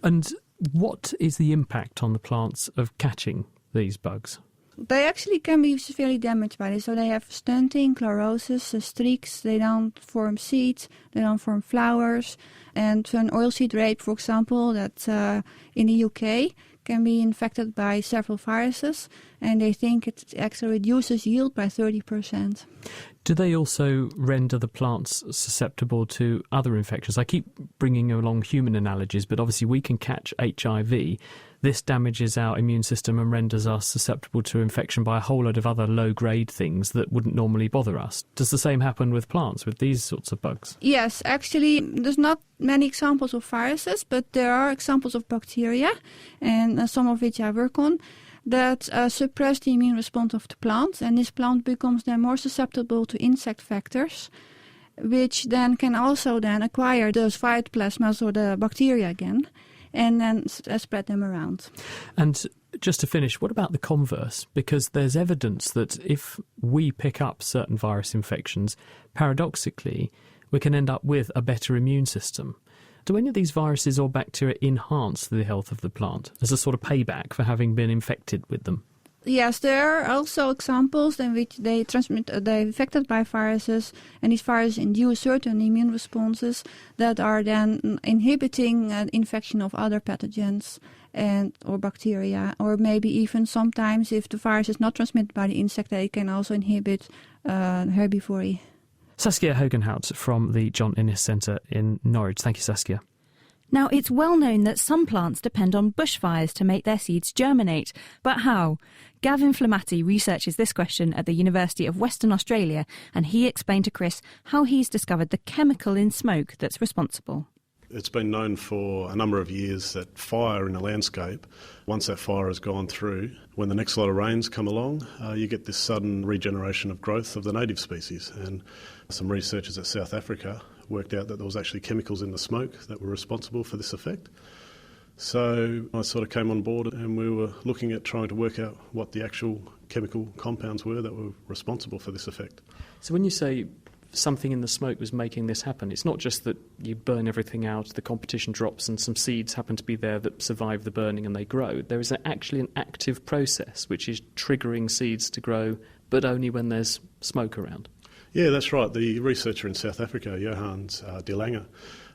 And what is the impact on the plants of catching these bugs? They actually can be severely damaged by this. So they have stunting, chlorosis, streaks. They don't form seeds. They don't form flowers. And an oilseed rape, for example, that in the UK can be infected by several viruses. and they think it actually reduces yield by 30%. Do they also render the plants susceptible to other infections? I keep bringing along human analogies, but obviously we can catch HIV. This damages our immune system and renders us susceptible to infection by a whole load of other low-grade things that wouldn't normally bother us. Does the same happen with plants, with these sorts of bugs? Yes, actually, there's not many examples of viruses, but there are examples of bacteria, and some of which I work on, that suppress the immune response of the plant, and this plant becomes then more susceptible to insect vectors, which then can also then acquire those phytoplasmas or the bacteria again, and then spread them around. And just to finish, what about the converse? Because there's evidence that if we pick up certain virus infections, paradoxically, we can end up with a better immune system. Do any of these viruses or bacteria enhance the health of the plant as a sort of payback for having been infected with them? Yes, there are also examples in which they're infected by viruses, and these viruses induce certain immune responses that are then inhibiting infection of other pathogens or bacteria, or maybe even sometimes if the virus is not transmitted by the insect, they can also inhibit herbivory. Saskia Hogenhout from the John Innes Centre in Norwich. Thank you, Saskia. Now, it's well known that some plants depend on bushfires to make their seeds germinate. But how? Gavin Flamati researches this question at the University of Western Australia, and he explained to Chris how he's discovered the chemical in smoke that's responsible. It's been known for a number of years that fire in a landscape, once that fire has gone through, when the next lot of rains come along, you get this sudden regeneration of growth of the native species. And some researchers at South Africa worked out that there was actually chemicals in the smoke that were responsible for this effect. So I sort of came on board and we were looking at trying to work out what the actual chemical compounds were that were responsible for this effect. So when you say something in the smoke was making this happen, it's not just that you burn everything out, the competition drops and some seeds happen to be there that survive the burning and they grow. There is actually an active process which is triggering seeds to grow, but only when there's smoke around. Yeah, that's right. The researcher in South Africa, Johannes de Lange,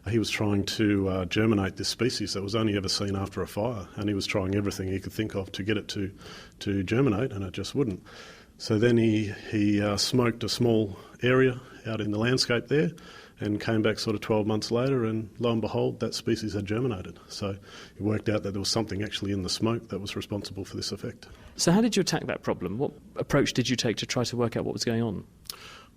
he was trying to germinate this species that was only ever seen after a fire, and he was trying everything he could think of to get it to germinate, and it just wouldn't. So then he smoked a small area out in the landscape there and came back sort of 12 months later, and lo and behold, that species had germinated. So he worked out that there was something actually in the smoke that was responsible for this effect. So how did you attack that problem? What approach did you take to try to work out what was going on?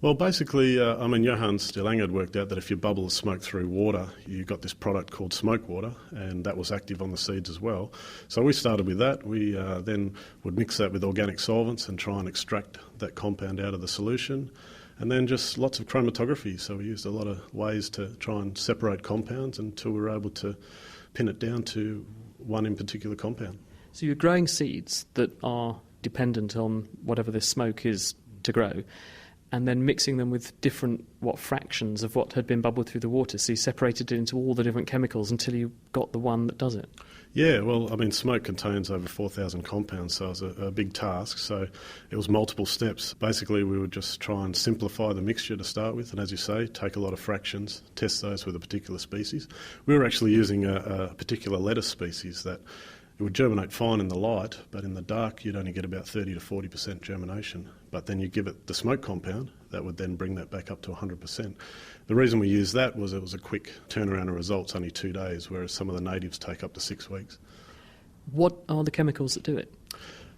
Well, basically, Johannes de Lange had worked out that if you bubble the smoke through water, you got this product called smoke water, and that was active on the seeds as well. So we started with that. We then would mix that with organic solvents and try and extract that compound out of the solution. And then just lots of chromatography. So we used a lot of ways to try and separate compounds until we were able to pin it down to one in particular compound. So you're growing seeds that are dependent on whatever this smoke is to grow, and then mixing them with different fractions of what had been bubbled through the water. So you separated it into all the different chemicals until you got the one that does it. Yeah, well, smoke contains over 4,000 compounds, so it was a big task. So it was multiple steps. Basically, we would just try and simplify the mixture to start with, and as you say, take a lot of fractions, test those with a particular species. We were actually using a particular lettuce species that it would germinate fine in the light, but in the dark you'd only get about 30 to 40% germination. But then you give it the smoke compound, that would then bring that back up to 100%. The reason we used that was it was a quick turnaround of results, only 2 days, whereas some of the natives take up to 6 weeks. What are the chemicals that do it?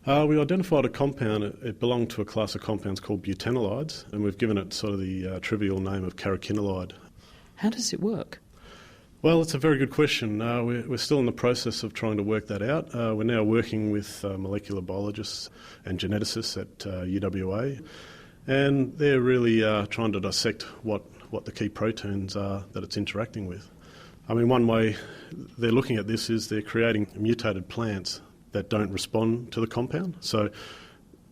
We identified a compound. It belonged to a class of compounds called butanolides, and we've given it sort of the trivial name of carrageenolide. How does it work? Well, it's a very good question. We're still in the process of trying to work that out. We're now working with molecular biologists and geneticists at UWA, and they're really trying to dissect what the key proteins are that it's interacting with. One way they're looking at this is they're creating mutated plants that don't respond to the compound. So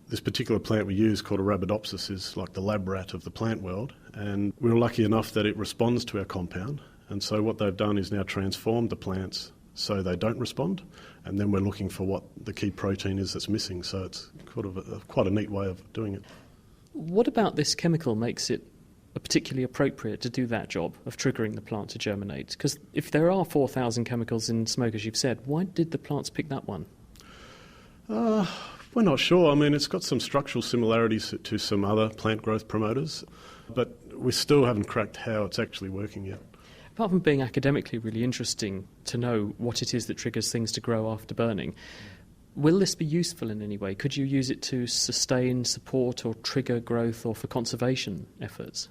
this particular plant we use, called Arabidopsis, is like the lab rat of the plant world, and we were lucky enough that it responds to our compound. And so what they've done is now transformed the plants so they don't respond, and then we're looking for what the key protein is that's missing. So it's quite a neat way of doing it. What about this chemical makes it particularly appropriate to do that job of triggering the plant to germinate? Because if there are 4,000 chemicals in smoke, as you've said, why did the plants pick that one? We're not sure. I mean, it's got some structural similarities to some other plant growth promoters, but we still haven't cracked how it's actually working yet. Apart from being academically really interesting to know what it is that triggers things to grow after burning, will this be useful in any way? Could you use it to sustain, support or trigger growth or for conservation efforts?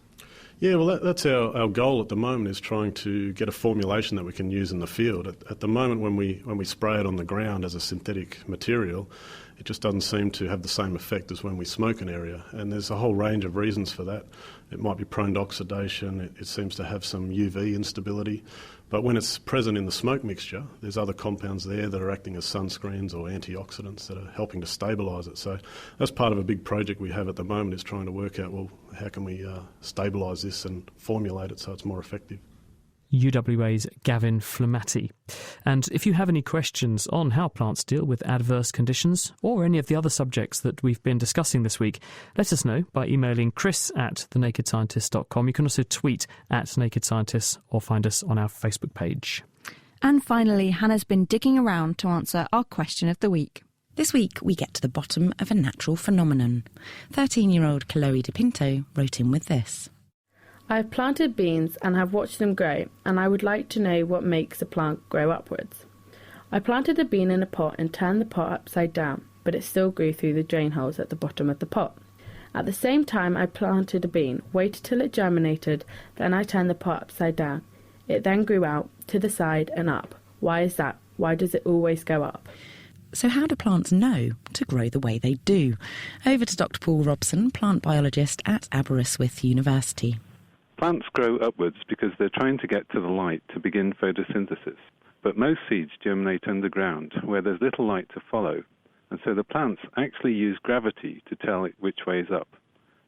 Yeah, well, that's our goal at the moment, is trying to get a formulation that we can use in the field. At the moment, when we spray it on the ground as a synthetic material, it just doesn't seem to have the same effect as when we smoke an area. And there's a whole range of reasons for that. It might be prone to oxidation, it seems to have some UV instability. But when it's present in the smoke mixture, there's other compounds there that are acting as sunscreens or antioxidants that are helping to stabilise it. So that's part of a big project we have at the moment, is trying to work out, well, how can we stabilise this and formulate it so it's more effective. UWA's Gavin Flamati. And if you have any questions on how plants deal with adverse conditions or any of the other subjects that we've been discussing this week, let us know by emailing chris@thenakedscientist.com. You can also tweet @nakedscientists or find us on our Facebook page. And finally, Hannah's been digging around to answer our question of the week. This week we get to the bottom of a natural phenomenon. 13-year-old Chloe DePinto wrote in with this. I've planted beans and have watched them grow, and I would like to know what makes a plant grow upwards. I planted a bean in a pot and turned the pot upside down, but it still grew through the drain holes at the bottom of the pot. At the same time I planted a bean, waited till it germinated, then I turned the pot upside down. It then grew out, to the side and up. Why is that? Why does it always go up? So how do plants know to grow the way they do? Over to Dr. Paul Robson, plant biologist at Aberystwyth University. Plants grow upwards because they're trying to get to the light to begin photosynthesis. But most seeds germinate underground, where there's little light to follow, and so the plants actually use gravity to tell it which way is up.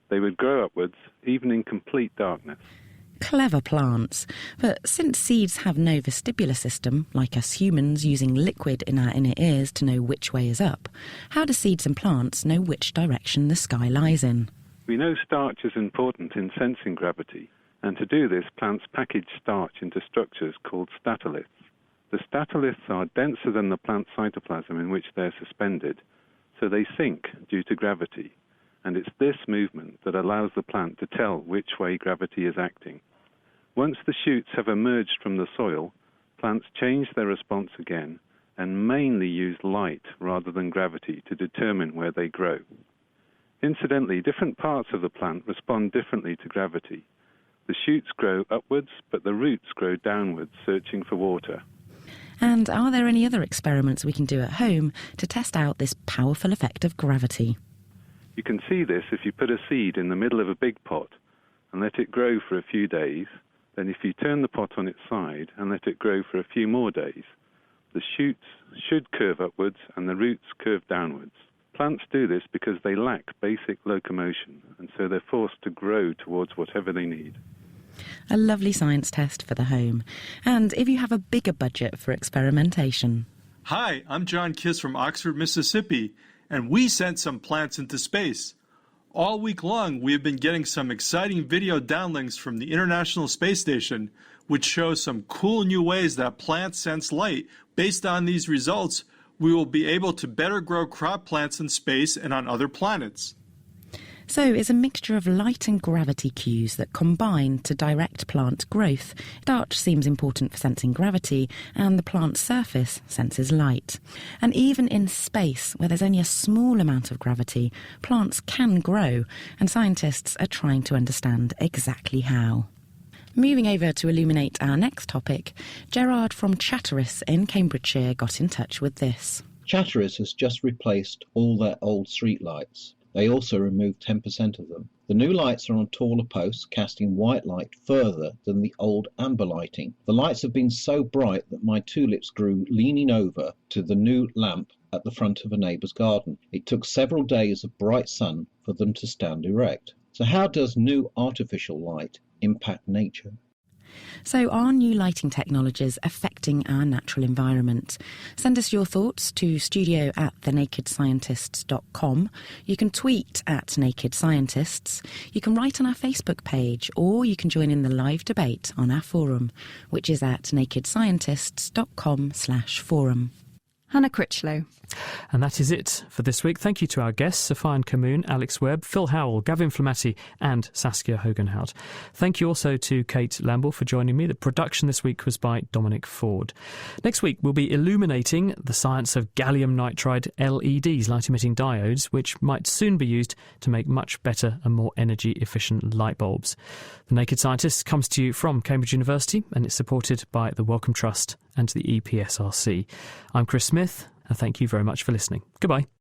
They would grow upwards, even in complete darkness. Clever plants. But since seeds have no vestibular system, like us humans using liquid in our inner ears to know which way is up, how do seeds and plants know which direction the sky lies in? We know starch is important in sensing gravity, and to do this, plants package starch into structures called statoliths. The statoliths are denser than the plant cytoplasm in which they're suspended, so they sink due to gravity. And it's this movement that allows the plant to tell which way gravity is acting. Once the shoots have emerged from the soil, plants change their response again and mainly use light rather than gravity to determine where they grow. Incidentally, different parts of the plant respond differently to gravity. The shoots grow upwards, but the roots grow downwards, searching for water. And are there any other experiments we can do at home to test out this powerful effect of gravity? You can see this if you put a seed in the middle of a big pot and let it grow for a few days. Then if you turn the pot on its side and let it grow for a few more days, the shoots should curve upwards and the roots curve downwards. Plants do this because they lack basic locomotion, and so they're forced to grow towards whatever they need. A lovely science test for the home. And if you have a bigger budget for experimentation. Hi, I'm John Kiss from Oxford, Mississippi, and we sent some plants into space. All week long, we have been getting some exciting video downlinks from the International Space Station, which shows some cool new ways that plants sense light. Based on these results, we will be able to better grow crop plants in space and on other planets. So it's a mixture of light and gravity cues that combine to direct plant growth. Starch seems important for sensing gravity, and the plant's surface senses light. And even in space, where there's only a small amount of gravity, plants can grow, and scientists are trying to understand exactly how. Moving over to illuminate our next topic, Gerard from Chatteris in Cambridgeshire got in touch with this. Chatteris has just replaced all their old street lights. They also removed 10% of them. The new lights are on taller posts, casting white light further than the old amber lighting. The lights have been so bright that my tulips grew leaning over to the new lamp at the front of a neighbour's garden. It took several days of bright sun for them to stand erect. So how does new artificial light impact nature? So are new lighting technologies affecting our natural environment? Send us your thoughts to studio@thenakedscientists.com. You can tweet @nakedscientists. You can write on our Facebook page, or you can join in the live debate on our forum, which is at nakedscientists.com/forum. Hannah Critchlow. And that is it for this week. Thank you to our guests, Sofiane Kamoun, Alex Webb, Phil Howell, Gavin Flamati and Saskia Hogenhout. Thank you also to Kate Lamble for joining me. The production this week was by Dominic Ford. Next week we'll be illuminating the science of gallium nitride LEDs, light-emitting diodes, which might soon be used to make much better and more energy-efficient light bulbs. The Naked Scientist comes to you from Cambridge University and it's supported by the Wellcome Trust and the EPSRC. I'm Chris Smith, and thank you very much for listening. Goodbye.